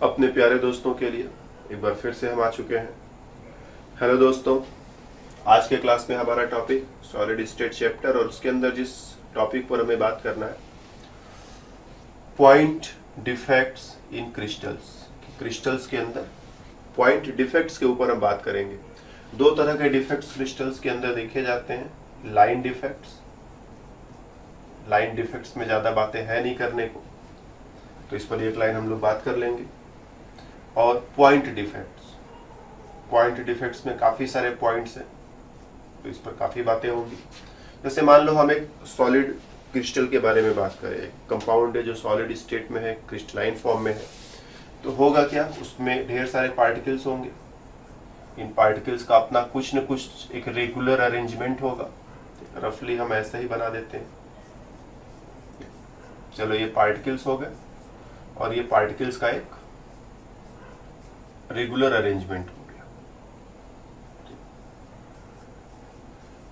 अपने प्यारे दोस्तों के लिए एक बार फिर से हम आ चुके हैं। हेलो दोस्तों, आज के क्लास में हमारा टॉपिक सॉलिड स्टेट चैप्टर और उसके अंदर जिस टॉपिक पर हमें बात करना है point defects in crystals. Crystals के अंदर पॉइंट डिफेक्ट्स के ऊपर हम बात करेंगे। दो तरह के डिफेक्ट्स क्रिस्टल्स के अंदर देखे जाते हैं, लाइन डिफेक्ट्स। लाइन डिफेक्ट्स में ज्यादा बातें है नहीं करने को, तो इस पर एक लाइन हम लोग बात कर लेंगे। और पॉइंट डिफेक्ट्स, पॉइंट डिफेक्ट्स में काफी सारे पॉइंट्स हैं, तो इस पर काफी बातें होंगी। जैसे मान लो हम एक सॉलिड क्रिस्टल के बारे में बात करें, एक कंपाउंड है जो सॉलिड स्टेट में है, क्रिस्टलाइन फॉर्म में है, तो होगा क्या, उसमें ढेर सारे पार्टिकल्स होंगे। इन पार्टिकल्स का अपना कुछ न कुछ एक रेगुलर अरेंजमेंट होगा। रफली हम ऐसे ही बना देते हैं। चलो ये पार्टिकल्स हो गए और ये पार्टिकल्स का एक रेगुलर अरेंजमेंट हो गया,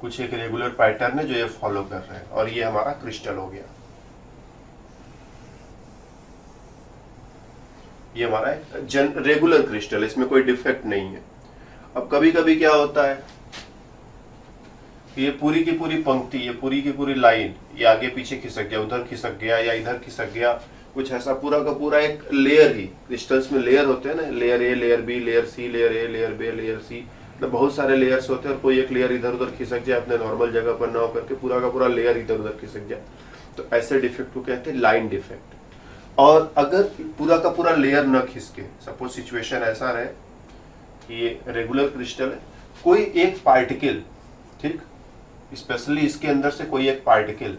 कुछ एक रेगुलर पैटर्न है जो ये फॉलो कर रहे हैं, और ये हमारा क्रिस्टल हो गया। ये हमारा एक रेगुलर क्रिस्टल, इसमें कोई डिफेक्ट नहीं है। अब कभी कभी क्या होता है, ये पूरी की पूरी पंक्ति, ये पूरी की पूरी लाइन, ये आगे पीछे खिसक गया, उधर खिसक गया या इधर खिसक गया, कुछ ऐसा पूरा का पूरा एक लेयर ही, क्रिस्टल्स में लेयर होते हैं ना, layer A, layer B, layer C, layer A, layer B, layer C, मतलब बहुत सारे लेयर्स होते हैं, और कोई एक लेयर इधर उधर खिसक जाए अपने नॉर्मल जगह पर ना होकर के पूरा का पूरा लेयर इधर उधर खिसक जाए, तो ऐसे डिफेक्ट को कहते हैं लाइन डिफेक्ट। और अगर पूरा का पूरा लेयर न खिसके, सपोज सिचुएशन ऐसा रहे कि ये रेगुलर क्रिस्टल है, कोई एक पार्टिकल, ठीक, स्पेशली इसके अंदर से कोई एक पार्टिकल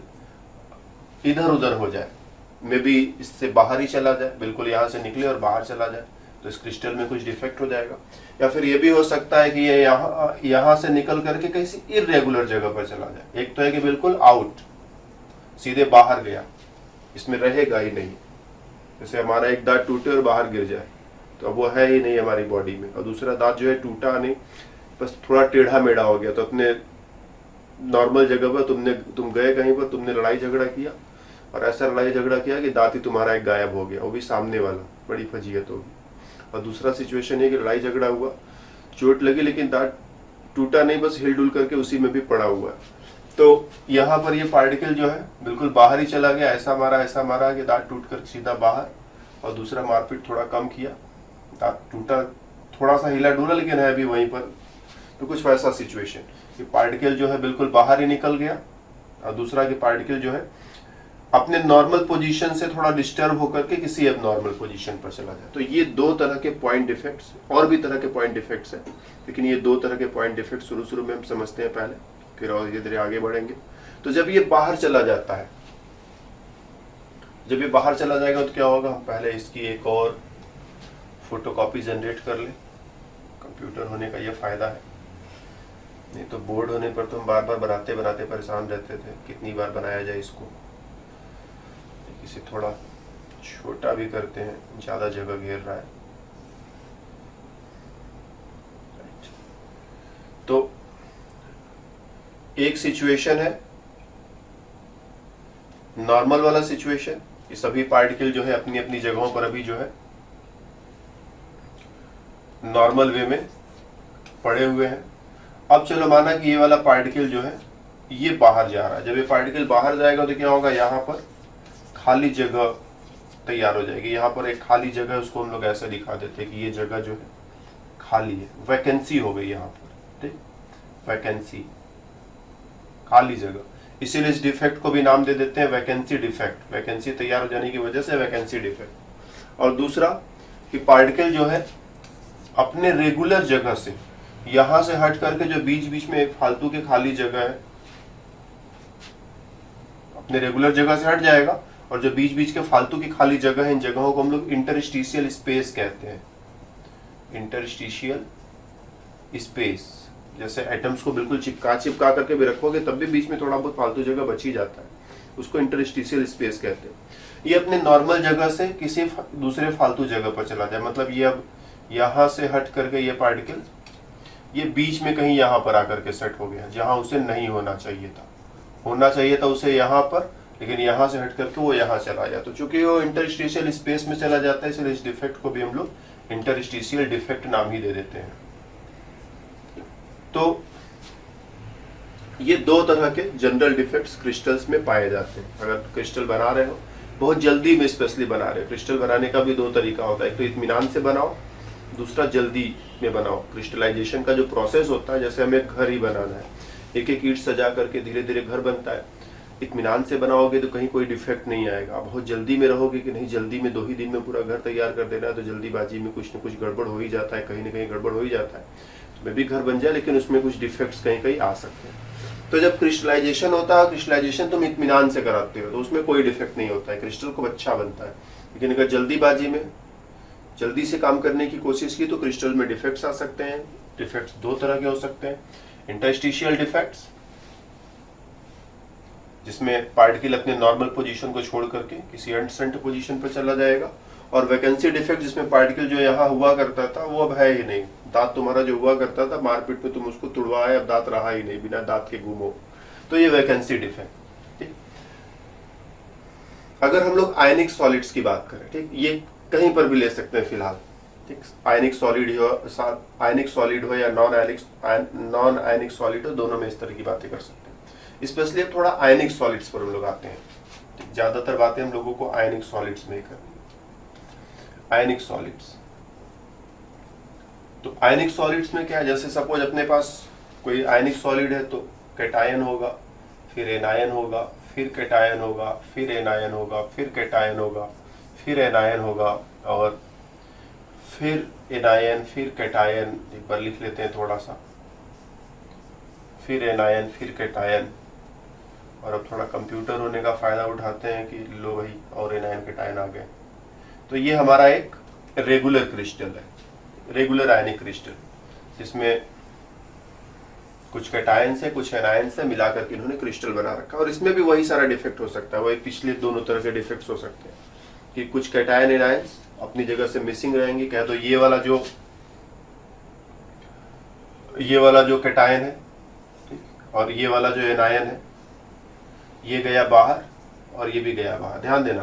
इधर उधर हो जाए, मे बी इससे बाहर ही चला जाए, बिल्कुल यहाँ से निकले और बाहर चला जाए, तो इस क्रिस्टल में कुछ डिफेक्ट हो जाएगा। या फिर ये भी हो सकता है कि ये यहाँ से निकल करके किसी इरेगुलर जगह पर चला जाए। एक तो है कि बिल्कुल आउट, सीधे बाहर गया, इसमें रहेगा ही नहीं। जैसे हमारा एक दांत टूटे और बाहर गिर जाए, तो अब वो है ही नहीं हमारी बॉडी में, और दूसरा दांत जो है टूटा नहीं, बस थोड़ा टेढ़ा मेढ़ा हो गया, तो अपने नॉर्मल जगह पर तुम गए कहीं पर, तुमने लड़ाई झगड़ा किया और ऐसा लड़ाई झगड़ा किया कि दांत ही तुम्हारा एक गायब हो गया, वो भी सामने वाला, बड़ी फजीयत होगी। और दूसरा सिचुएशन ये कि लड़ाई झगड़ा हुआ, चोट लगी, लेकिन दांत टूटा नहीं, बस हिल डुल करके उसी में भी पड़ा हुआ है। तो यहाँ पर ये पार्टिकल जो है बिल्कुल बाहर ही चला गया, ऐसा मारा कि दांत टूट कर सीधा बाहर, और दूसरा मारपीट थोड़ा कम किया, दांत टूटा, थोड़ा सा हिला डुला, लेकिन है भी वहीं पर। तो कुछ वैसा सिचुएशन कि पार्टिकल जो है बिल्कुल बाहर ही निकल गया, और दूसरा कि पार्टिकल जो है अपने नॉर्मल पोजीशन से थोड़ा डिस्टर्ब होकर के किसी अब नॉर्मल पोजीशन पर चला जाए। तो ये दो तरह के पॉइंट डिफेक्ट्स, और भी तरह के पॉइंट डिफेक्ट्स हैं, लेकिन ये दो तरह के पॉइंट डिफेक्ट शुरू में हम समझते हैं पहले, फिर और धीरे धीरे आगे बढ़ेंगे। तो जब ये बाहर चला जाता है, जब ये बाहर चला जाएगा तो क्या होगा, हम पहले इसकी एक और फोटोकॉपी जनरेट कर ले। कंप्यूटर होने का ये फायदा है, नहीं तो बोर्ड होने पर तो हम बार बार बनाते बनाते परेशान रहते थे, कितनी बार बनाया जाए इसको। इसे थोड़ा छोटा भी करते हैं, ज्यादा जगह घेर रहा है। तो एक सिचुएशन है नॉर्मल वाला सिचुएशन, ये सभी पार्टिकल जो है अपनी अपनी जगहों पर अभी जो है नॉर्मल वे में पड़े हुए हैं। अब चलो माना कि ये वाला पार्टिकल जो है ये बाहर जा रहा है। जब ये पार्टिकल बाहर जाएगा तो क्या होगा, यहाँ पर खाली जगह तैयार हो जाएगी। यहाँ पर एक खाली जगह, उसको हम लोग ऐसे दिखा देते हैं कि ये जगह जो है खाली है, वैकेंसी हो गई यहाँ पर, ठीक, वैकेंसी, खाली जगह। इसीलिए इस डिफेक्ट को भी नाम दे देते हैं वैकेंसी डिफेक्ट, वैकेंसी तैयार हो जाने की वजह से वैकेंसी डिफेक्ट। और दूसरा कि पार्टिकल जो है अपने रेगुलर जगह से, यहां से हट करके जो बीच बीच में एक फालतू की खाली जगह है, अपने रेगुलर जगह से हट जाएगा, और जो बीच बीच के फालतू की खाली जगह है, इन जगहों को हम लोग इंटरस्टिशियल स्पेस कहते हैं। इंटरस्टिशियल स्पेस, जैसे एटम्स को बिल्कुल चिपका करके भी रखोगे तब भी बीच में थोड़ा बहुत फालतू जगह बच ही जाता है, उसको इंटरस्टिशियल स्पेस कहते हैं। ये अपने नॉर्मल जगह से किसी दूसरे फालतू जगह पर चला जाए, मतलब ये अब यहां से हट करके ये पार्टिकल ये बीच में कहीं यहाँ पर आकर के सेट हो गया, जहां उसे नहीं होना चाहिए था। होना चाहिए था उसे यहाँ पर, लेकिन यहाँ से हट करके वो यहाँ चला गया। तो चूंकि वो इंटरस्टिशियल स्पेस में चला जाता है, इसलिए इस डिफेक्ट को भी हम लोग इंटरस्टिशियल डिफेक्ट नाम ही दे देते हैं। तो ये दो तरह के जनरल डिफेक्ट्स क्रिस्टल्स में पाए जाते हैं। अगर क्रिस्टल बना रहे हो, बहुत जल्दी में स्पेशली बना रहे हो, क्रिस्टल बनाने का भी दो तरीका होता है, एक तो इत्मीनान से बनाओ, दूसरा जल्दी में बनाओ। क्रिस्टलाइजेशन का जो प्रोसेस होता है, जैसे हमें घर ही बनाना है, एक एक ईंट सजा करके धीरे धीरे घर बनता है। इत्मीनान से बनाओगे तो कहीं कोई डिफेक्ट नहीं आएगा। बहुत जल्दी में रहोगे कि नहीं, जल्दी में 2 ही दिन में पूरा घर तैयार कर देना है, तो जल्दीबाजी में कुछ न कुछ गड़बड़ हो ही जाता है, कहीं ना कहीं गड़बड़ हो ही जाता है। तो मैं भी घर बन जाए, लेकिन उसमें कुछ डिफेक्ट्स कहीं कहीं आ सकते हैं। तो जब क्रिस्टलाइजेशन होता है, क्रिस्टलाइजेशन तुम इत्मीनान से कराते हो, तो उसमें कोई डिफेक्ट नहीं होता है, क्रिस्टल को अच्छा बनता है। लेकिन अगर जल्दीबाजी में जल्दी से काम करने की कोशिश की तो क्रिस्टल में डिफेक्ट्स आ सकते हैं। डिफेक्ट्स दो तरह के हो सकते हैं, इंटरस्टिशियल डिफेक्ट्स, जिसमें पार्टिकल अपने नॉर्मल पोजीशन को छोड़ करके किसी अनसेंट पोजीशन पर चला जाएगा, और वैकेंसी डिफेक्ट, जिसमें पार्टिकल जो यहाँ हुआ करता था वो अब है ही नहीं। दांत तुम्हारा जो हुआ करता था, मारपीट में तुम उसको तुड़वाए, अब दांत रहा ही नहीं, बिना दांत के घूमो, तो ये वैकेंसी डिफेक्ट। ठीक, अगर हम लोग आयनिक सॉलिड्स की बात करें, ठीक, ये कहीं पर भी ले सकते हैं फिलहाल। ठीक, आयनिक सॉलिड हो या नॉन आयनिक सॉलिड हो, दोनों में इस तरह की बातें कर सकते हैं। स्पेशली थोड़ा आयनिक सॉलिड्स पर हम लोग आते हैं। ज्यादातर बातें हम लोगों को आयनिक सॉलिड्स में ही करनी। आयनिक सॉलिड्स, तो आयनिक सॉलिड्स में क्या है, जैसे सपोज अपने पास कोई आयनिक सॉलिड है, तो कैटायन होगा, फिर एनायन होगा, फिर कैटायन होगा, फिर एनायन होगा, फिर कैटायन होगा, फिर एनायन होगा, और फिर एनायन, फिर कैटायन। एक बार लिख लेते हैं थोड़ा सा, फिर एनायन, फिर कैटायन। और अब थोड़ा कंप्यूटर होने का फायदा उठाते हैं कि लो भाई, और एनायन कैटायन आ गए। तो ये हमारा एक रेगुलर क्रिस्टल है, रेगुलर आयनिक क्रिस्टल, जिसमें कुछ कैटायन से कुछ एनायन से मिलाकर के इन्होंने क्रिस्टल बना रखा। और इसमें भी वही सारा डिफेक्ट हो सकता है, वही पिछले दोनों तरह के डिफेक्ट्स हो सकते हैं कि कुछ कैटायन एनायंस अपनी जगह से मिसिंग रहेंगे। कह दो ये वाला जो कैटायन है, और ये वाला जो एनायन है, ये गया बाहर और ये भी गया बाहर। ध्यान देना,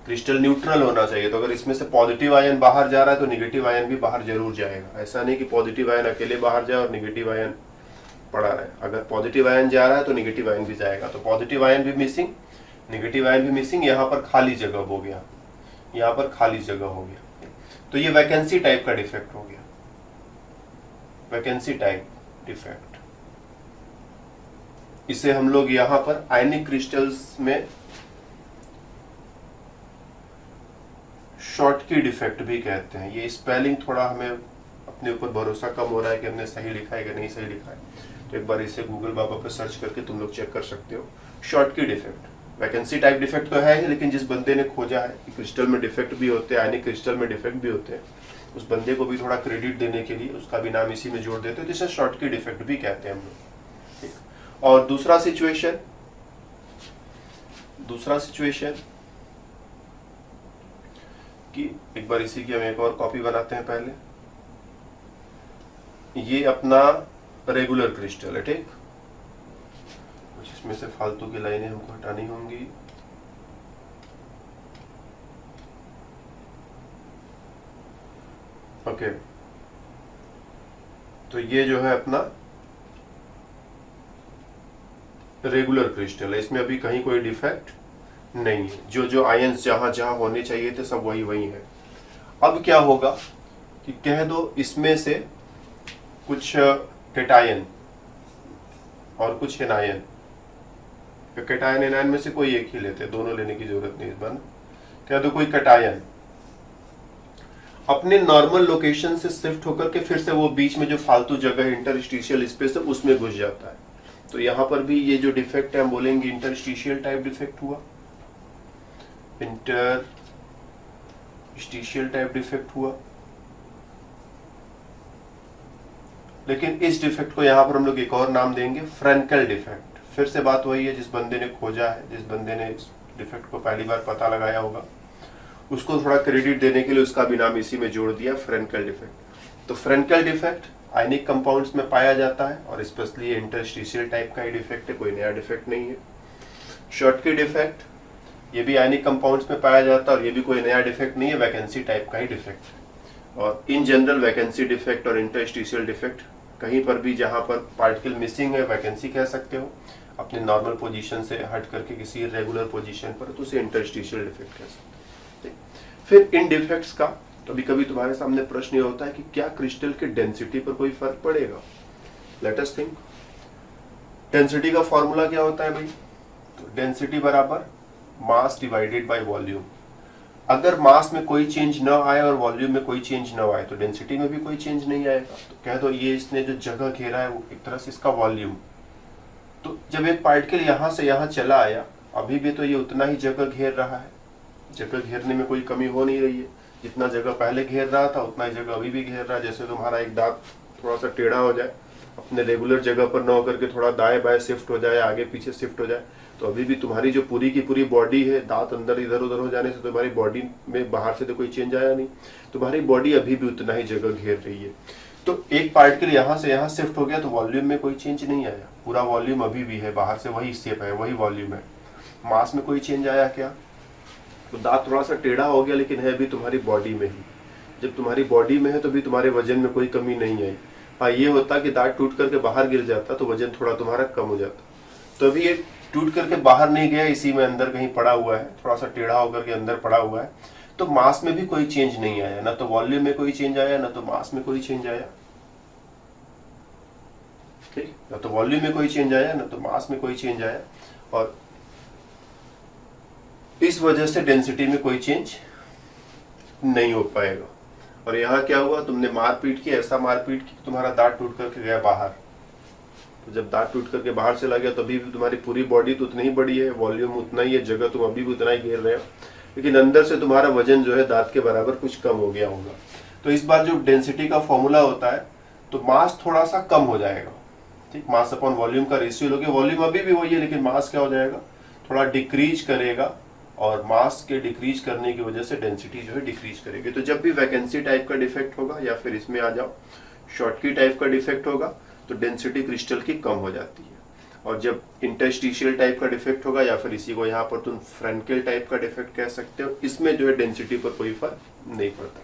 क्रिस्टल न्यूट्रल होना चाहिए। तो अगर इसमें से पॉजिटिव आयन बाहर जा रहा है तो निगेटिव आयन भी बाहर जरूर जाएगा। ऐसा नहीं कि पॉजिटिव आयन अकेले बाहर जाए और निगेटिव आयन पड़ा रहे। अगर पॉजिटिव आयन जा रहा है तो निगेटिव आयन भी जाएगा। तो पॉजिटिव आयन भी मिसिंग, निगेटिव आयन भी मिसिंग, यहाँ पर खाली जगह हो गया, यहाँ पर खाली जगह हो गया। तो ये वैकेंसी टाइप का डिफेक्ट हो गया, वैकेंसी टाइप डिफेक्ट। इसे हम लोग यहाँ पर आयनिक क्रिस्टल्स में शॉर्टकी डिफेक्ट भी कहते हैं। ये स्पेलिंग थोड़ा हमें अपने ऊपर भरोसा कम हो रहा है कि हमने सही लिखा है कि नहीं सही लिखा है, तो एक बार इसे गूगल बाबा पे सर्च करके तुम लोग चेक कर सकते हो। Schottky defect vacancy type defect तो है ही, लेकिन जिस बंदे ने खोजा है कि क्रिस्टल में डिफेक्ट भी होते हैं, आयनिक क्रिस्टल में डिफेक्ट भी होते हैं, उस बंदे को भी थोड़ा क्रेडिट देने के लिए उसका भी नाम इसी में जोड़ देते हैं, जिसे शॉर्टकी डिफेक्ट भी कहते हैं हम लोग। ठीक, और दूसरा सिचुएशन कि एक बार इसी की हम एक और कॉपी बनाते हैं। पहले ये अपना रेगुलर क्रिस्टल है, ठीक, कुछ इसमें से फालतू की लाइनें हमको हटानी होंगी। ओके, तो ये जो है अपना रेगुलर क्रिस्टल है, इसमें अभी कहीं कोई डिफेक्ट नहीं है। जो आयंस जहां जहां होने चाहिए थे सब वही है। अब क्या होगा कि कह दो इसमें से कुछ कैटायन और कुछ एनायन, कैटायन एनायन में से कोई एक ही लेते, दोनों लेने की जरूरत नहीं इस बार। कह दो कोई कैटायन अपने नॉर्मल लोकेशन से शिफ्ट होकर के फिर से वो बीच में जो फालतू जगह इंटरस्टिशियल स्पेस है उसमें घुस जाता है। तो यहां पर भी ये जो डिफेक्ट है हम बोलेंगे इंटरस्टिशियल टाइप डिफेक्ट हुआ, इंटरस्टिशियल टाइप डिफेक्ट हुआ। लेकिन इस डिफेक्ट को यहां पर हम लोग एक और नाम देंगे, फ्रेंकेल डिफेक्ट। फिर से बात वही है, जिस बंदे ने खोजा है, जिस बंदे ने इस डिफेक्ट को पहली बार पता लगाया होगा, उसको थोड़ा क्रेडिट देने के लिए उसका भी नाम इसी में जोड़ दिया, फ्रेंकेल डिफेक्ट। तो फ्रेंकेल डिफेक्ट आयनिक कंपाउंड्स में पाया जाता है और स्पेशली इंटरस्टिशियल टाइप का ही डिफेक्ट है, कोई नया डिफेक्ट नहीं है। शॉर्टकी डिफेक्ट ये भी आयनिक कंपाउंड्स में पाया जाता है और ये भी कोई नया डिफेक्ट नहीं है, वैकेंसी टाइप का ही डिफेक्ट है। और इन जनरल वैकेंसी डिफेक्ट और इंटरस्टिशियल डिफेक्ट कहीं पर भी जहां पर पार्टिकल मिसिंग है वैकेंसी कह सकते हो, अपने नॉर्मल पोजीशन से हट करके किसी रेगुलर पोजीशन पर, तो उसे इंटरस्टिशियल डिफेक्ट कह सकते हैं। फिर इन डिफेक्ट्स का कभी कभी तुम्हारे सामने प्रश्न ये होता है कि क्या क्रिस्टल के डेंसिटी पर कोई फर्क पड़ेगा। Let us think. डेंसिटी का फॉर्मूला क्या होता है भाई? तो डेंसिटी बराबर मास डिवाइडेड बाय वॉल्यूम। अगर मास में कोई चेंज ना आए और वॉल्यूम में कोई चेंज ना आए तो डेंसिटी में भी कोई चेंज नहीं आएगा। तो कह दो ये इसने जो जगह घेरा है वो एक तरह से इसका वॉल्यूम। तो जब एक पार्टिकल यहां से यहां चला आया, अभी भी तो ये उतना ही जगह घेर रहा है, जगह घेरने में कोई कमी हो नहीं रही है। जितना जगह पहले घेर रहा था उतना ही जगह अभी भी घेर रहा है। जैसे तुम्हारा एक दांत थोड़ा सा टेढ़ा हो जाए, अपने रेगुलर जगह पर न होकर के थोड़ा दाएं बाएं शिफ्ट हो जाए, आगे पीछे शिफ्ट हो जाए, तो अभी भी तुम्हारी जो पूरी की पूरी बॉडी है, दांत अंदर इधर उधर हो जाने से तुम्हारी बॉडी में बाहर से तो कोई चेंज आया नहीं, तुम्हारी बॉडी अभी भी उतना ही जगह घेर रही है। तो एक पार्टिकल यहां से यहां शिफ्ट हो गया तो वॉल्यूम में कोई चेंज नहीं आया, पूरा वॉल्यूम अभी भी है, बाहर से वही शेप है, वही वॉल्यूम है। मास में कोई चेंज आया क्या? तो दांत थोड़ा सा टेढ़ा हो गया लेकिन है भी तुम्हारी बॉडी में ही। जब तुम्हारी बॉडी में है तो भी तुम्हारे वजन में कोई कमी नहीं आई। हाँ, ये होता कि दांत टूट करके बाहर गिर जाता तो वजन थोड़ा तुम्हारा कम हो जाता। तो अभी ये टूट करके बाहर नहीं गया, इसी में अंदर कहीं पड़ा हुआ है, थोड़ा सा टेढ़ा होकर के अंदर पड़ा हुआ है, तो मास में भी कोई चेंज नहीं आया, ना तो वॉल्यूम में कोई चेंज आया, ना तो मास में कोई चेंज आया। ठीक, ना तो वॉल्यूम में कोई चेंज आया, ना तो मास में कोई चेंज आया, और इस वजह से डेंसिटी में कोई चेंज नहीं हो पाएगा। और यहाँ क्या हुआ, तुमने मारपीट की, ऐसा मारपीट की तुम्हारा दांत टूट करके गया बाहर। तो जब दांत टूट करके बाहर चला गया तभी भी तुम्हारी पूरी बॉडी तो उतनी ही बड़ी है, वॉल्यूम उतना ही है, जगह तुम अभी भी उतना ही घेर रहे हो, लेकिन अंदर से तुम्हारा वजन जो है दांत के बराबर कुछ कम हो गया होगा। तो इस बार जो डेंसिटी का फॉर्मूला होता है तो मास थोड़ा सा कम हो जाएगा। ठीक, मास अपॉन वॉल्यूम का रेशियो लोगे, वॉल्यूम अभी भी वही है लेकिन मास क्या हो जाएगा, थोड़ा डिक्रीज करेगा, और मास के डिक्रीज करने की वजह से डेंसिटी जो है डिक्रीज करेगी। तो जब भी वैकेंसी टाइप का डिफेक्ट होगा, या फिर इसमें आ जाओ शॉर्टकी टाइप का डिफेक्ट होगा, तो डेंसिटी क्रिस्टल की कम हो जाती है। और जब इंटरस्टिशियल टाइप का डिफेक्ट होगा, या फिर इसी को यहाँ पर तुम फ्रेंकेल टाइप का डिफेक्ट कह सकते हो, इसमें जो है डेंसिटी पर कोई फर्क नहीं पड़ता।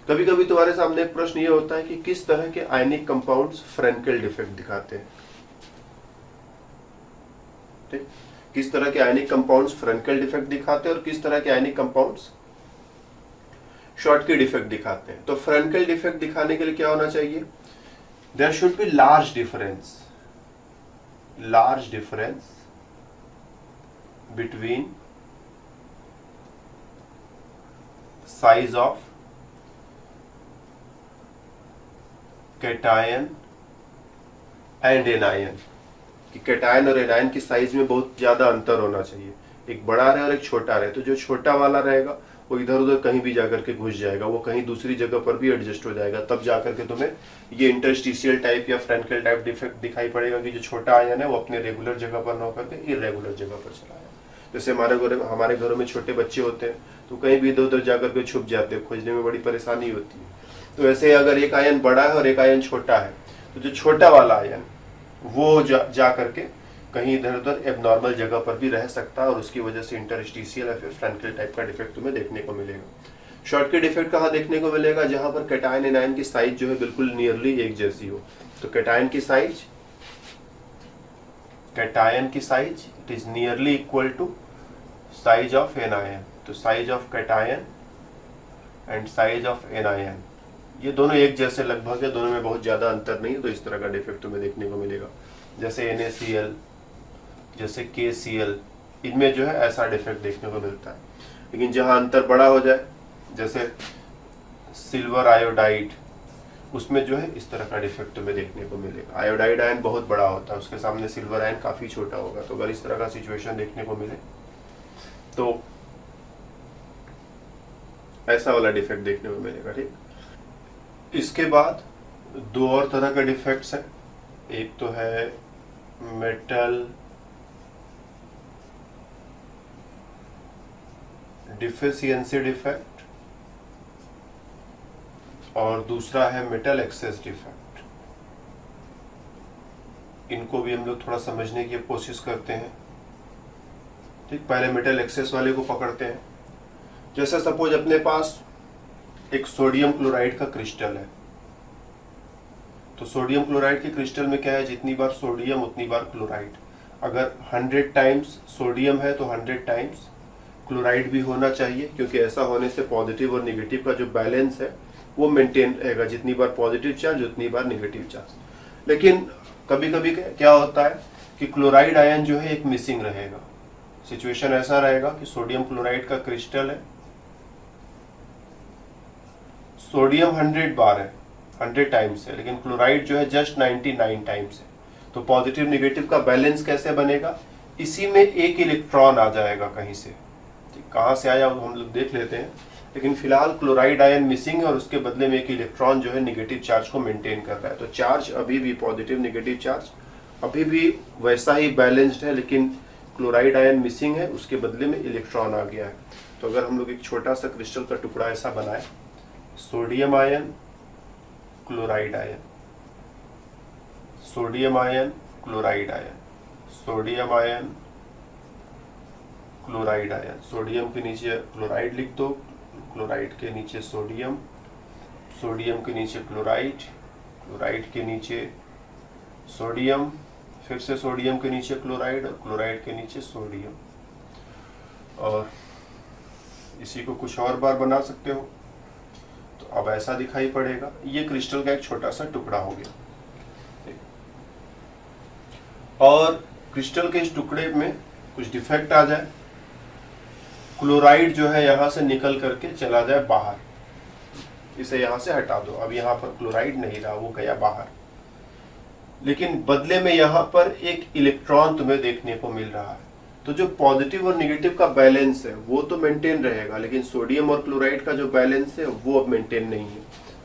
कभी कभी तुम्हारे सामने एक प्रश्न ये होता है कि किस तरह के आयनिक कंपाउंड्स फ्रेंकेल डिफेक्ट दिखाते हैं। ठीक, किस तरह के आयनिक कंपाउंड्स फ्रेंकेल डिफेक्ट दिखाते हैं और किस तरह के आयनिक कंपाउंड्स शॉर्टकी डिफेक्ट दिखाते हैं। तो फ्रेंकेल डिफेक्ट दिखाने के लिए क्या होना चाहिए, there should be large difference between size of cation and anion, कि कैटायन और एनायन की साइज में बहुत ज्यादा अंतर होना चाहिए, एक बड़ा रहे और एक छोटा रहे। तो जो छोटा वाला रहेगा वो इधर उधर कहीं भी जाकर के घुस जाएगा, वो कहीं दूसरी जगह पर भी एडजस्ट हो जाएगा, तब जाकर के तुम्हें ये इंटरस्टिशियल टाइप या फ्रेंकेल टाइप डिफेक्ट दिखाई पड़ेगा कि जो छोटा आयन है वो अपने रेगुलर जगह पर न होकर के इरेगुलर जगह पर चला है। जैसे हमारे घरों में छोटे बच्चे होते हैं तो कहीं भी इधर उधर जाकर के छुप जाते हैं, खोजने में बड़ी परेशानी होती है। तो ऐसे अगर एक आयन बड़ा है और एक आयन छोटा है, तो जो छोटा वाला आयन वो जा करके कहीं इधर उधर एबनॉर्मल जगह पर भी रह सकता है, और उसकी वजह से इंटरस्टिशियल या फिर फ्रेंकेल टाइप का डिफेक्ट तुम्हें देखने को मिलेगा। शॉर्टकी डिफेक्ट कहाँ देखने को मिलेगा, जहां पर कैटायन एनायन की साइज जो है बिल्कुल नियरली एक जैसी हो। तो कैटायन की size it is nearly equal to size of anion. तो size of cation and size of anion ये दोनों एक जैसे लगभग है, दोनों में बहुत ज्यादा अंतर नहीं है। तो इस तरह का डिफेक्ट तुम्हें देखने को मिलेगा। जैसे NaCl, जैसे KCl, इनमें जो है ऐसा डिफेक्ट देखने को मिलता है। लेकिन जहां अंतर बड़ा हो जाए, जैसे सिल्वर आयोडाइड, उसमें जो है इस तरह का डिफेक्ट तुम्हें देखने को मिलेगा। आयोडाइड आयन बहुत बड़ा होता है, उसके सामने सिल्वर आयन काफी छोटा होगा। तो अगर इस तरह का सिचुएशन देखने को मिले तो ऐसा वाला डिफेक्ट देखने को मिलेगा। ठीक, इसके बाद दो और तरह के डिफेक्ट्स हैं। एक तो है मेटल डिफिशियंसी डिफेक्ट और दूसरा है मेटल एक्सेस डिफेक्ट। इनको भी हम लोग थोड़ा समझने की कोशिश करते हैं। ठीक, पहले मेटल एक्सेस वाले को पकड़ते हैं। जैसे सपोज अपने पास एक सोडियम क्लोराइड का क्रिस्टल है, तो सोडियम क्लोराइड के क्रिस्टल में क्या है, जितनी बार सोडियम उतनी बार क्लोराइड। अगर 100 टाइम्स सोडियम है तो 100 टाइम्स क्लोराइड भी होना चाहिए, क्योंकि ऐसा होने से पॉजिटिव और नेगेटिव का जो बैलेंस है वो मेंटेन रहेगा, जितनी बार पॉजिटिव चार्ज उतनी बार नेगेटिव चार्ज। लेकिन कभी कभी क्या होता है कि क्लोराइड आयन जो है एक मिसिंग रहेगा। सिचुएशन ऐसा रहेगा कि सोडियम क्लोराइड का क्रिस्टल है, सोडियम 100 बार है, 100 टाइम्स है, लेकिन क्लोराइड जो है जस्ट 99 टाइम्स है। तो पॉजिटिव नेगेटिव का बैलेंस कैसे बनेगा, इसी में एक इलेक्ट्रॉन आ जाएगा कहीं से, कहां से आया हम लोग देख लेते हैं। लेकिन फिलहाल क्लोराइड आयन मिसिंग है और उसके बदले में एक इलेक्ट्रॉन जो है नेगेटिव चार्ज को मेंटेन कर रहा है। तो चार्ज अभी भी, पॉजिटिव नेगेटिव चार्ज अभी भी वैसा ही बैलेंस्ड है, लेकिन क्लोराइड आयन मिसिंग है, उसके बदले में इलेक्ट्रॉन आ गया है। तो अगर हम लोग एक छोटा सा क्रिस्टल का टुकड़ा ऐसा बनाए, sodium ion, chloride ion, sodium ion, chloride ion, sodium ion, chloride ion, sodium के नीचे क्लोराइड लिख दो, क्लोराइड के नीचे सोडियम, सोडियम के नीचे क्लोराइड, क्लोराइड के नीचे सोडियम, फिर से सोडियम के नीचे क्लोराइड और क्लोराइड के नीचे सोडियम। और इसी को कुछ और बार बना सकते हो, तो अब ऐसा दिखाई पड़ेगा। ये क्रिस्टल का एक छोटा सा टुकड़ा हो गया। और क्रिस्टल के इस टुकड़े में कुछ डिफेक्ट आ जाए, क्लोराइड जो है यहां से निकल करके चला जाए बाहर, इसे यहां से हटा दो, अब यहां पर क्लोराइड नहीं रहा, वो गया बाहर। लेकिन बदले में यहां पर एक इलेक्ट्रॉन तुम्हें देखने को मिल रहा है। तो जो पॉजिटिव और नेगेटिव का बैलेंस है वो तो मेंटेन रहेगा, लेकिन सोडियम और क्लोराइड का जो बैलेंस है वो अब मेंटेन नहीं है।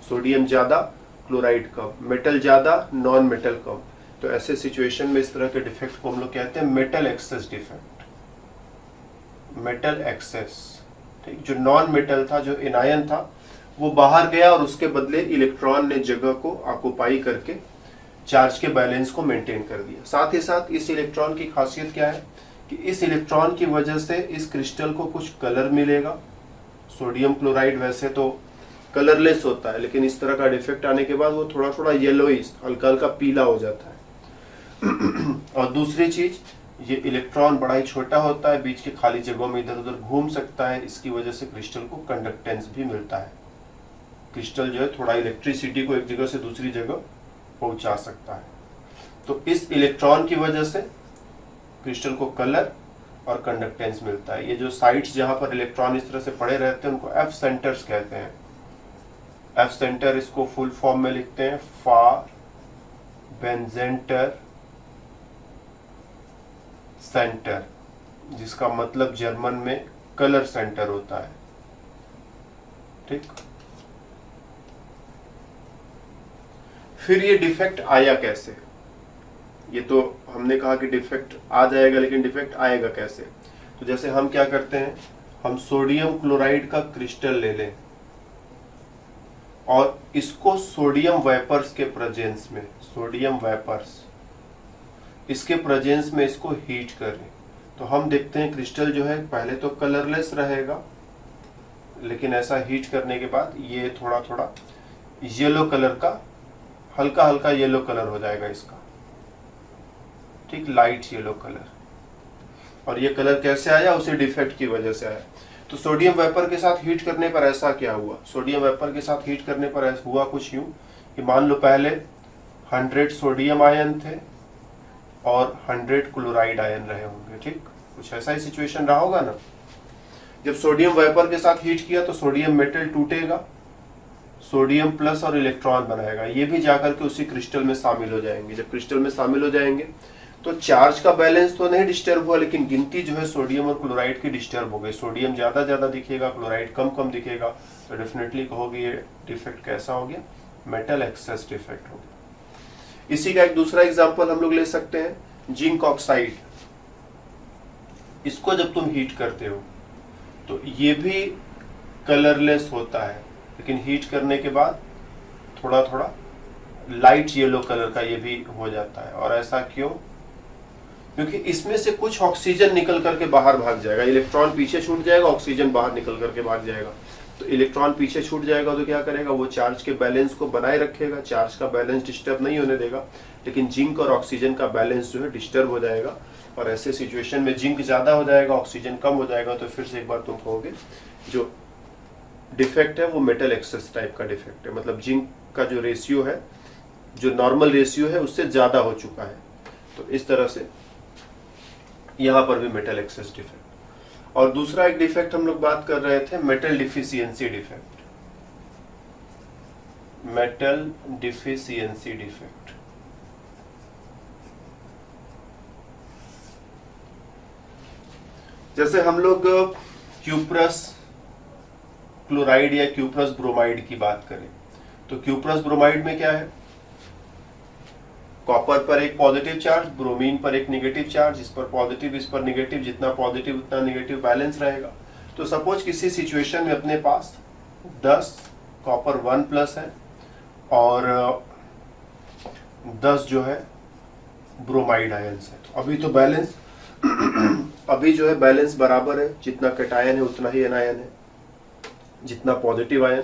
सोडियम ज्यादा, क्लोराइड कम, मेटल ज्यादा, नॉन मेटल कम। तो ऐसे सिचुएशन में इस तरह के डिफेक्ट को हम लोग कहते हैं metal access defect, metal access. ठीक, जो नॉन मेटल था, जो एनायन था, वो बाहर गया और उसके बदले इलेक्ट्रॉन ने जगह को ऑक्युपाई करके चार्ज के बैलेंस को मेंटेन कर दिया। साथ ही साथ इस इलेक्ट्रॉन की खासियत क्या है कि इस इलेक्ट्रॉन की वजह से इस क्रिस्टल को कुछ कलर मिलेगा। सोडियम क्लोराइड वैसे तो कलरलेस होता है, लेकिन इस तरह का डिफेक्ट आने के बाद वो थोड़ा थोड़ा येलोइश, हल्का हल्का पीला हो जाता है। और दूसरी चीज, ये इलेक्ट्रॉन बड़ा ही छोटा होता है, बीच के खाली जगहों में इधर उधर घूम सकता है, इसकी वजह से क्रिस्टल को कंडक्टेंस भी मिलता है। क्रिस्टल जो है थोड़ा इलेक्ट्रिसिटी को एक जगह से दूसरी जगह पहुंचा सकता है। तो इस इलेक्ट्रॉन की वजह से क्रिस्टल को कलर और कंडक्टेंस मिलता है। ये जो साइट्स जहां पर इलेक्ट्रॉन इस तरह से पड़े रहते हैं उनको एफ सेंटर्स कहते हैं। एफ सेंटर, इसको फुल फॉर्म में लिखते हैं फार बेंजेंटर सेंटर, जिसका मतलब जर्मन में कलर सेंटर होता है। ठीक, फिर ये डिफेक्ट आया कैसे? ये तो हमने कहा कि डिफेक्ट आ जाएगा, लेकिन डिफेक्ट आएगा कैसे? तो जैसे हम क्या करते हैं, हम सोडियम क्लोराइड का क्रिस्टल ले लें और इसको सोडियम वेपर्स के प्रेजेंस में, सोडियम वेपर्स, इसके प्रेजेंस में इसको हीट करें, तो हम देखते हैं क्रिस्टल जो है पहले तो कलरलेस रहेगा, लेकिन ऐसा हीट करने के बाद ये थोड़ा थोड़ा येलो कलर का, हल्का हल्का येलो कलर हो जाएगा इसका। ठीक, लाइट येलो कलर। और ये कलर कैसे आया? उसी डिफेक्ट की वजह से आया। तो सोडियम वेपर के साथ हीट करने पर ऐसा क्या हुआ? सोडियम वेपर के साथ हीट करने पर ऐसा हुआ कुछ यूं कि मान लो पहले 100 सोडियम आयन थे और 100 क्लोराइड आयन रहे होंगे। ठीक, कुछ ऐसा ही सिचुएशन रहा होगा ना। जब सोडियम वेपर के साथ हीट किया तो सोडियम मेटल टूटेगा, सोडियम प्लस और इलेक्ट्रॉन बनाएगा, ये भी जाकर के उसी क्रिस्टल में शामिल हो जाएंगे। जब क्रिस्टल में शामिल हो जाएंगे तो चार्ज का बैलेंस तो नहीं डिस्टर्ब हुआ, लेकिन गिनती जो है सोडियम और क्लोराइड की डिस्टर्ब हो गई। सोडियम ज्यादा ज्यादा दिखेगा, क्लोराइड कम कम दिखेगा। तो डेफिनेटली कहोगे ये डिफेक्ट कैसा हो गया? मेटल एक्सेस डिफेक्ट हो गया। इसी का एक दूसरा एग्जांपल हम लोग ले सकते हैं, जिंक ऑक्साइड। इसको जब तुम हीट करते हो तो ये भी कलरलेस होता है, लेकिन हीट करने के बाद थोड़ा थोड़ा लाइट येलो कलर का ये भी हो जाता है। और ऐसा क्यों? क्योंकि इसमें से कुछ ऑक्सीजन निकल करके बाहर भाग जाएगा, इलेक्ट्रॉन पीछे छूट जाएगा, ऑक्सीजन बाहर निकल करके भाग जाएगा। तो इलेक्ट्रॉन पीछे छूट जाएगा तो क्या करेगा, वो चार्ज के बैलेंस को बनाए रखेगा, चार्ज का बैलेंस डिस्टर्ब नहीं होने देगा, लेकिन जिंक और ऑक्सीजन का बैलेंस जो है डिस्टर्ब हो जाएगा। और ऐसे सिचुएशन में जिंक ज्यादा हो जाएगा, ऑक्सीजन कम हो जाएगा, तो फिर से एक बार तुम कहोगे जो डिफेक्ट है वो मेटल एक्सेस टाइप का डिफेक्ट है, मतलब जिंक का जो रेशियो है, जो नॉर्मल रेशियो है उससे ज्यादा हो चुका है। तो इस तरह से यहां पर भी मेटल एक्सेस डिफेक्ट। और दूसरा एक डिफेक्ट हम लोग बात कर रहे थे, metal deficiency defect. Metal deficiency defect जैसे हम लोग क्यूप्रस क्लोराइड या क्यूप्रस ब्रोमाइड की बात करें, तो क्यूप्रस ब्रोमाइड में क्या है, कॉपर पर एक पॉजिटिव चार्ज, ब्रोमीन पर एक नेगेटिव चार्ज, इस पर पॉजिटिव इस पर नेगेटिव, जितना पॉजिटिव उतना नेगेटिव बैलेंस रहेगा। तो सपोज किसी सिचुएशन में अपने पास 10 कॉपर 1+ है और 10 जो है ब्रोमाइड आयंस है। तो अभी तो बैलेंस अभी जो है बैलेंस बराबर है, जितना कैटायन है उतना ही एनायन है, जितना पॉजिटिव आयन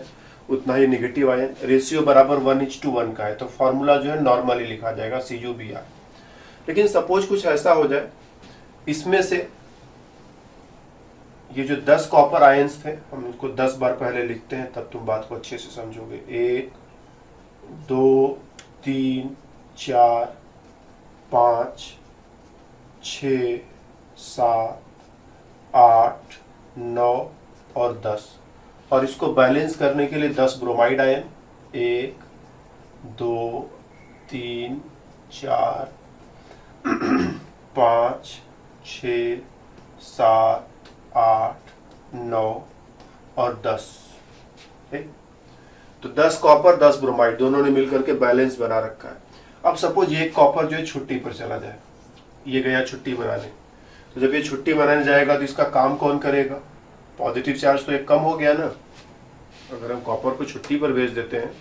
उतना ही नेगेटिव आयन, रेशियो बराबर 1:1 का है। तो फॉर्मूला जो है नॉर्मली लिखा जाएगा CuBr। लेकिन सपोज कुछ ऐसा हो जाए, इसमें से ये जो 10 कॉपर आयंस थे, हम इसको 10 बार पहले लिखते हैं तब तुम बात को अच्छे से समझोगे। 1 2 3 4 5 6 7 8 9 और 10, और इसको बैलेंस करने के लिए 10 ब्रोमाइड आयन, 1 2 3 4 5 6 7 8 9 और 10। तो 10 कॉपर 10 ब्रोमाइड दोनों ने मिलकर के बैलेंस बना रखा है। अब सपोज ये कॉपर जो है छुट्टी पर चला जाए, ये गया छुट्टी मनाने, तो जब ये छुट्टी मनाने जाएगा तो इसका काम कौन करेगा, पॉजिटिव चार्ज तो एक कम हो गया ना। अगर हम कॉपर को छुट्टी पर भेज देते हैं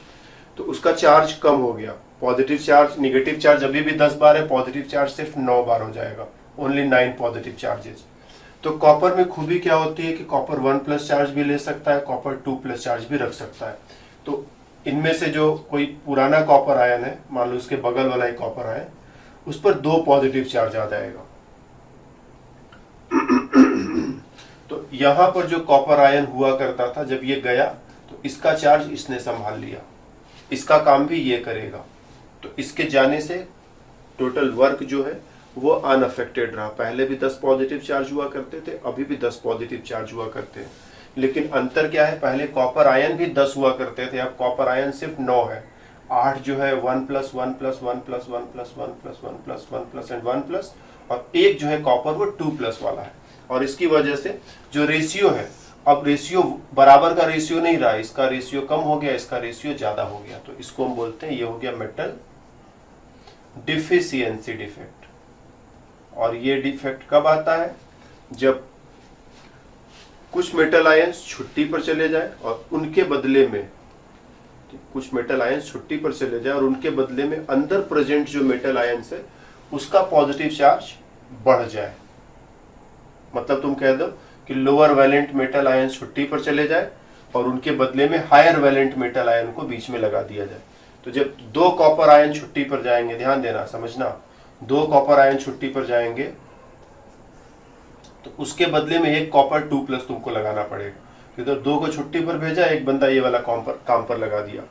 तो उसका चार्ज कम हो गया, पॉजिटिव चार्ज नेगेटिव चार्ज अभी भी 10 बार है, पॉजिटिव चार्ज सिर्फ 9 बार हो जाएगा, ओनली 9 पॉजिटिव चार्जेस। तो कॉपर में खूबी क्या होती है कि कॉपर 1+ चार्ज भी ले सकता है, कॉपर 2+ चार्ज भी रख सकता है। तो इनमें से जो कोई पुराना कॉपर आयन है, मान लो उसके बगल वाला एक कॉपर आयन, उस पर 2 पॉजिटिव चार्ज आ जाएगा। तो यहां पर जो कॉपर आयन हुआ करता था, जब ये गया तो इसका चार्ज इसने संभाल लिया, इसका काम भी ये करेगा। तो इसके जाने से टोटल वर्क जो है वो अनअफेक्टेड रहा। पहले भी 10 पॉजिटिव चार्ज हुआ करते थे, अभी भी 10 पॉजिटिव चार्ज हुआ करते हैं, लेकिन अंतर क्या है, पहले कॉपर आयन भी 10 हुआ करते थे, अब कॉपर आयन सिर्फ 9 है। 8 जो है 1+1+1+1+1+1+1+1+, और एक जो है कॉपर वो 2+ वाला है। और इसकी वजह से जो रेशियो है, अब रेशियो बराबर का रेशियो नहीं रहा, इसका रेशियो कम हो गया, इसका रेशियो ज्यादा हो गया। तो इसको हम बोलते हैं, ये हो गया मेटल डिफिशियंसी डिफेक्ट। और ये डिफेक्ट कब आता है, जब कुछ मेटल आयंस छुट्टी पर चले जाए और उनके बदले में कुछ मेटल आयंस छुट्टी पर चले जाए और उनके बदले में अंदर प्रेजेंट जो मेटल आयंस है उसका पॉजिटिव चार्ज बढ़ जाए। मतलब तुम कह दो कि लोअर वैलेंट मेटल आयन छुट्टी पर चले जाए और उनके बदले में हायर वैलेंट मेटल आयन को बीच में लगा दिया जाए। तो जब 2 कॉपर आयन छुट्टी पर जाएंगे, ध्यान देना समझना, 2 कॉपर आयन छुट्टी पर जाएंगे तो उसके बदले में एक कॉपर 2+ तुमको लगाना पड़ेगा। इधर 2 को छुट्टी पर भेजा, एक बंदा ये वाला काम पर लगा दिया।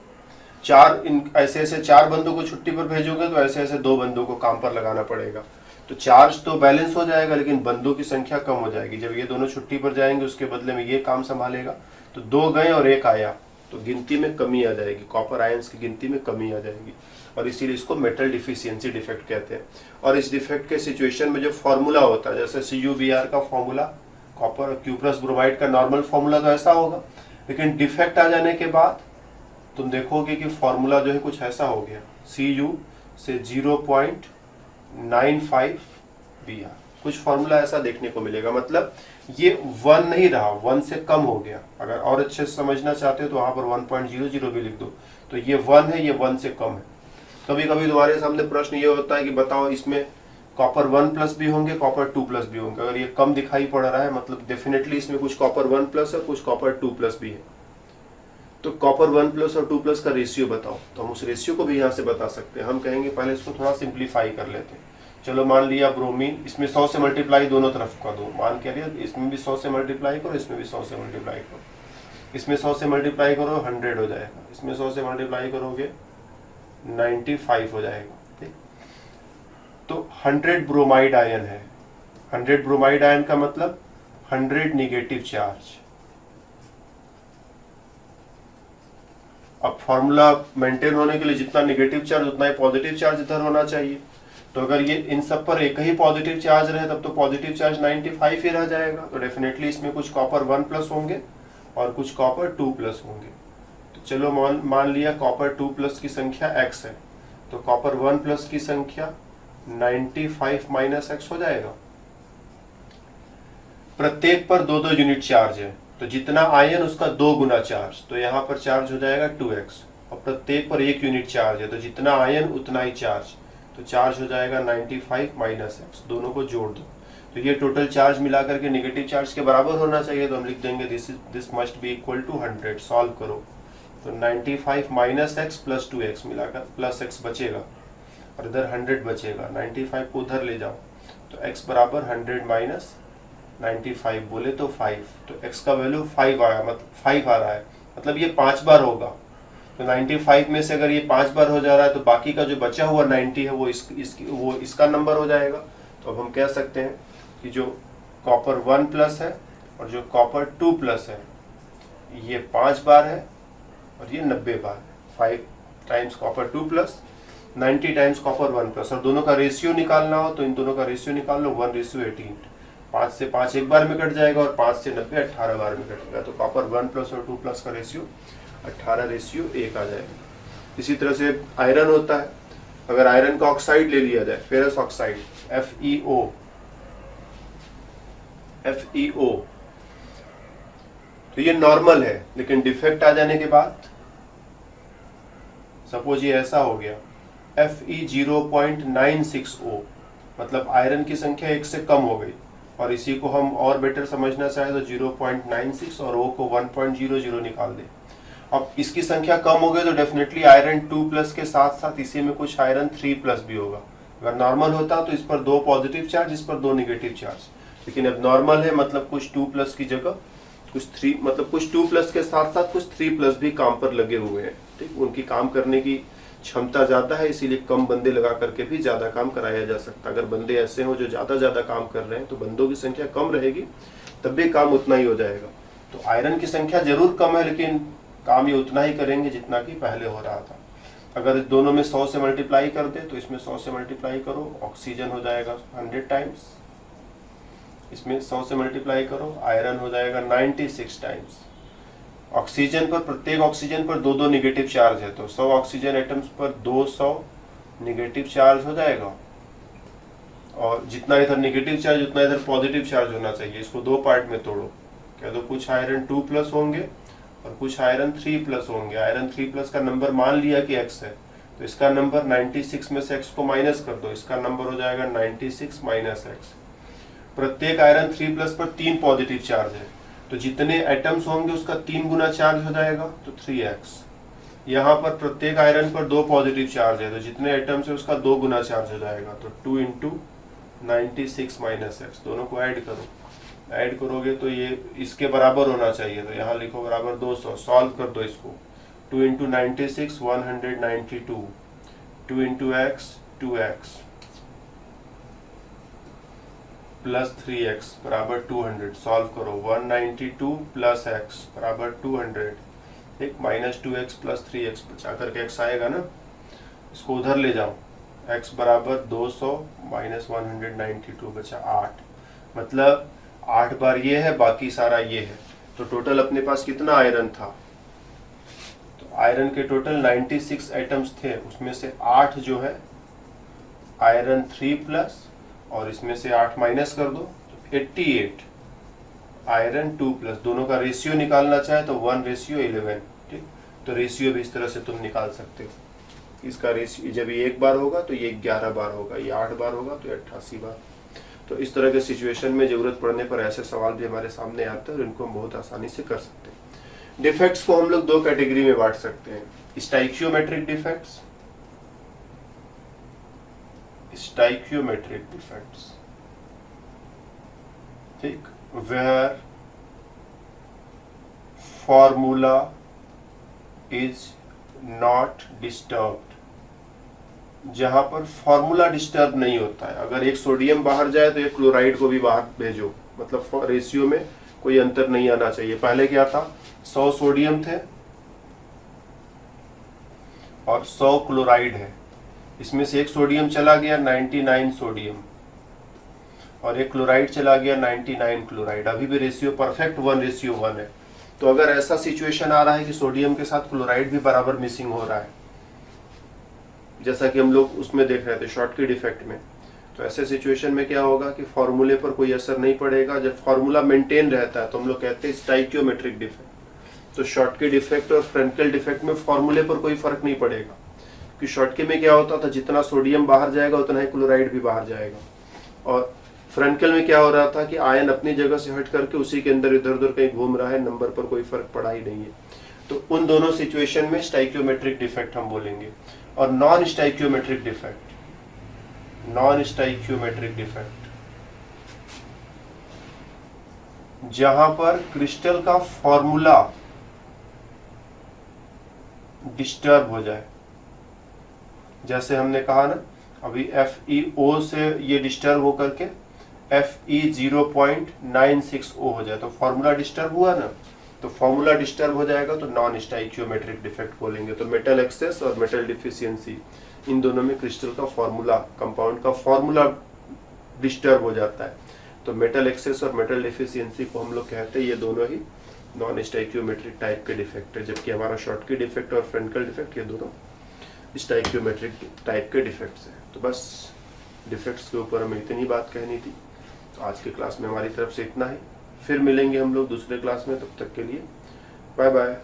4 ऐसे 4 बंदों को छुट्टी पर भेजोगे तो ऐसे 2 बंदों को काम पर लगाना पड़ेगा। तो चार्ज तो बैलेंस हो जाएगा, लेकिन बंदों की संख्या कम हो जाएगी। जब ये दोनों छुट्टी पर जाएंगे उसके बदले में ये काम संभालेगा, तो 2 गए और 1 आया, तो गिनती में कमी आ जाएगी, कॉपर आयंस की गिनती में कमी आ जाएगी। और इसीलिए इसको मेटल डिफिशियंसी डिफेक्ट कहते हैं। और इस डिफेक्ट के सिचुएशन में जो फॉर्मूला होता है, जैसे CuBr का फॉर्मूला, कॉपर क्यूप्रस ब्रोमाइड का नॉर्मल फॉर्मूला तो ऐसा होगा, लेकिन डिफेक्ट आ जाने के बाद तुम देखोगे कि फॉर्मूला जो है कुछ ऐसा हो गया, Cu से 0.95 Br, कुछ फॉर्मूला ऐसा देखने को मिलेगा। मतलब ये 1 नहीं रहा, 1 से कम हो गया। अगर और अच्छे से समझना चाहते हो तो वहां पर 1.00 भी लिख दो। तो ये 1 है, ये 1 से कम है। कभी कभी तुम्हारे सामने प्रश्न ये होता है कि बताओ इसमें कॉपर 1 प्लस भी होंगे, कॉपर 2 प्लस भी होंगे। अगर ये कम दिखाई पड़ रहा है मतलब डेफिनेटली इसमें कुछ कॉपर 1 प्लस है, कुछ कॉपर 2 प्लस भी है। तो कॉपर 1 प्लस और 2 प्लस का रेशियो बताओ, तो हम उस रेशियो को भी यहाँ से बता सकते हैं। हम कहेंगे पहले इसको थोड़ा सिंप्लीफाई कर लेते हैं। चलो मान लिया ब्रोमीन, इसमें 100 से मल्टीप्लाई दोनों तरफ का दो, मान के लिया इसमें भी 100 से मल्टीप्लाई करो, इसमें भी 100 से मल्टीप्लाई करो। इसमें 100 से मल्टीप्लाई करो 100 हो जाएगा, इसमें 100 से मल्टीप्लाई करोगे 95 हो जाएगा। ठीक, तो 100 ब्रोमाइड आयन है। 100 ब्रोमाइड आयन का मतलब 100 निगेटिव चार्ज। अब फॉर्मूला मेंटेन होने के लिए जितना निगेटिव चार्ज उतना ही पॉजिटिव चार्ज इधर होना चाहिए। तो अगर ये इन सब पर एक ही पॉजिटिव चार्ज रहे तब तो पॉजिटिव चार्ज 95 ही रह जाएगा। तो डेफिनेटली इसमें कुछ कॉपर 1 प्लस होंगे और कुछ कॉपर 2 प्लस होंगे। तो चलो मान लिया कॉपर 2 प्लस की संख्या x है, तो कॉपर 1 प्लस की संख्या 95 माइनस x हो जाएगा। प्रत्येक पर 2-2 यूनिट चार्ज है, तो जितना आयन उसका 2 गुना चार्ज, तो यहाँ पर चार्ज हो जाएगा 2x। और प्रत्येक पर 1 यूनिट चार्ज है, तो जितना आयन उतना ही चार्ज, तो चार्ज हो जाएगा 95 माइनस x। दोनों को जोड़ दो तो ये टोटल चार्ज मिलाकर के नेगेटिव चार्ज के बराबर होना चाहिए। तो हम लिख देंगे this must be equal to 100। Solve करो तो 95 माइनस x प्लस 2x मिलाकर प्लस x बचेगा और इधर 100 बचेगा। 95 को उधर ले जाओ तो x बराबर 100 माइनस 95 बोले तो 5, तो x का वैल्यू 5 आया, मतलब 5 आ रहा है, मतलब ये 5 बार होगा। तो 95 में से अगर ये 5 बार हो जा रहा है तो बाकी का जो बचा हुआ 90 है वो इसका नंबर हो जाएगा। तो अब हम कह सकते हैं कि जो कॉपर 1 प्लस है और जो कॉपर 2 प्लस है ये 5 बार है और ये 90 बार है। 5 times copper 2 plus 90 times copper 1 plus. और दोनों का रेशियो निकालना हो तो इन दोनों का रेशियो निकाल लो 1:18। 5 से 5 एक बार में कट जाएगा और 5 से 90 18 बार में कटेगा। तो कॉपर 1 प्लस और 2 प्लस का रेशियो 18:1 आ जाएगा। इसी तरह से आयरन होता है, अगर आयरन का ऑक्साइड ले लिया जाए, फेरस ऑक्साइड FeO, तो ये नॉर्मल है, लेकिन डिफेक्ट आ जाने के बाद सपोज ये ऐसा हो गया Fe 0.96O, मतलब आयरन की संख्या 1 से कम हो गई। और इसी को हम और बेटर समझना चाहे तो 0.96 और O को 1.00 निकाल दे। अब इसकी संख्या कम हो गई तो डेफिनेटली आयरन 2 प्लस के साथ साथ इसी में कुछ आयरन 3 प्लस भी होगा। अगर नॉर्मल होता तो इस पर 2 पॉजिटिव चार्ज, इस पर 2 निगेटिव चार्ज, लेकिन अब नॉर्मल है मतलब कुछ 2 प्लस की जगह कुछ 3, मतलब कुछ 2 प्लस के साथ साथ कुछ 3 प्लस भी काम पर लगे हुए हैं। ठीक, उनकी काम करने की क्षमता ज्यादा है, इसीलिए कम बंदे लगा करके भी ज्यादा काम कराया जा सकता है। अगर बंदे ऐसे हो जो ज्यादा काम कर रहे हैं तो बंदों की संख्या कम रहेगी तब भी काम उतना ही हो जाएगा। तो आयरन की संख्या जरूर कम है लेकिन काम ये उतना ही करेंगे जितना कि पहले हो रहा था। अगर इस दोनों में 100 से मल्टीप्लाई कर दे तो इसमें 100 से मल्टीप्लाई करो, ऑक्सीजन हो जाएगा 100 टाइम्स, इसमें 100 से मल्टीप्लाई करो, आयरन हो जाएगा 96 टाइम्स। ऑक्सीजन पर, प्रत्येक ऑक्सीजन पर 2-2 निगेटिव चार्ज है, तो 100 ऑक्सीजन एटम्स पर 200 निगेटिव चार्ज हो जाएगा। और जितना इधर निगेटिव चार्ज उतना इधर पॉजिटिव चार्ज होना चाहिए। इसको 2 पार्ट में तोड़ो, कह दो कुछ आयरन 2 प्लस होंगे और कुछ आयरन 3 प्लस होंगे। आयरन 3 प्लस का नंबर मान लिया कि x है, तो इसका नंबर 96 में से x को माइनस कर दो, इसका नंबर हो जाएगा 96 माइनस x। प्रत्येक आयरन 3 प्लस पर 3 पॉजिटिव चार्ज है, तो जितने एटम्स होंगे उसका 3 गुना चार्ज हो जाएगा, तो 3x। यहाँ पर प्रत्येक आयरन पर 2 पॉजिटिव चार्ज है, तो जितने एटम्स है उसका 2 गुना चार्ज हो जाएगा, तो 2 इंटू 96 माइनस x। दोनों को ऐड करो, ऐड करोगे तो ये इसके बराबर होना चाहिए, तो यहाँ लिखो बराबर 200। सॉल्व कर दो इसको, 2 into 96 192, 2 into x 2x plus 3x बराबर 200। सॉल्व करो, 192 प्लस x बराबर 200, एक माइनस 2x प्लस 3x बचा करके x आएगा ना, इसको उधर ले जाओ, x बराबर 200 माइनस 192 बचा 8, मतलब 8 बार ये है बाकी सारा ये है। तो टोटल अपने पास कितना आयरन था, तो आयरन के टोटल 96 एटम्स थे, उसमें से 8 जो है आयरन 3 प्लस और इसमें से 8 माइनस कर दो तो 88 आयरन 2 प्लस। दोनों का रेशियो निकालना चाहे तो 1:11। ठीक, तो रेशियो भी इस तरह से तुम निकाल सकते हो। इसका रेशियो जब ये 1 बार होगा तो ये 11 बार होगा, ये 8 बार होगा तो ये 88 बार। तो इस तरह के सिचुएशन में जरूरत पड़ने पर ऐसे सवाल भी हमारे सामने आते हैं और इनको हम बहुत आसानी से कर सकते हैं। डिफेक्ट्स को हम लोग 2 कैटेगरी में बांट सकते हैं, स्टाइकियोमेट्रिक डिफेक्ट्स, स्टाइकियोमेट्रिक डिफेक्ट्स, ठीक, where formula is not disturbed, जहां पर फॉर्मूला डिस्टर्ब नहीं होता है। अगर एक सोडियम बाहर जाए तो एक क्लोराइड को भी बाहर भेजो, मतलब रेशियो में कोई अंतर नहीं आना चाहिए। पहले क्या था, 100 सोडियम थे और 100 क्लोराइड है, इसमें से एक सोडियम चला गया 99 सोडियम और एक क्लोराइड चला गया 99 क्लोराइड, अभी भी रेशियो परफेक्ट 1:1 है। तो अगर ऐसा सिचुएशन आ रहा है कि सोडियम के साथ क्लोराइड भी बराबर मिसिंग हो रहा है, जैसा कि हम लोग उसमें देख रहे थे शॉर्टकी डिफेक्ट में, तो ऐसे सिचुएशन में क्या होगा कि फॉर्मूले पर कोई असर नहीं पड़ेगा। जब फॉर्मूला मेंटेन रहता है तो हम लोग कहते हैं स्टाइकियोमेट्रिक डिफेक्ट। तो शॉर्टकी डिफेक्ट और फ्रेंकेल डिफेक्ट में फॉर्मूले पर कोई फर्क नहीं पड़ेगा, कि शॉर्टकी में क्या होता था, जितना सोडियम बाहर जाएगा उतना ही क्लोराइड भी बाहर जाएगा, और फ्रेंकेल में क्या हो रहा था कि आयन अपनी जगह से हट करके उसी के अंदर इधर उधर कहीं घूम रहा है, नंबर पर कोई फर्क पड़ा ही नहीं है। तो उन दोनों सिचुएशन में स्टाइकियोमेट्रिक डिफेक्ट हम बोलेंगे। और non stoichiometric defect, non stoichiometric defect, जहां पर क्रिस्टल का फॉर्मूला डिस्टर्ब हो जाए, जैसे हमने कहा ना अभी FeO से ये डिस्टर्ब हो करके Fe 0.960 हो जाए तो फॉर्मूला डिस्टर्ब हुआ ना, तो फॉर्मूला डिस्टर्ब हो जाएगा तो नॉन स्टाइकियोमेट्रिक डिफेक्ट बोलेंगे। तो मेटल एक्सेस और मेटल डिफिशियंसी, इन दोनों में क्रिस्टल का फॉर्मूला, कंपाउंड का फॉर्मूला डिस्टर्ब हो जाता है, तो मेटल एक्सेस और मेटल डिफिशियंसी को हम लोग कहते हैं ये दोनों ही नॉन स्टाइकियोमेट्रिक टाइप के डिफेक्ट है। जबकि हमारा शॉर्टकी डिफेक्ट और फ्रेंकेल डिफेक्ट ये दोनों स्टाइकियोमेट्रिक टाइप के डिफेक्ट्स हैं। तो बस डिफेक्ट्स के ऊपर हमें इतनी बात कहनी थी। तो आज की क्लास में हमारी तरफ से इतना ही, फिर मिलेंगे हम लोग दूसरे क्लास में, तब तक के लिए बाय बाय।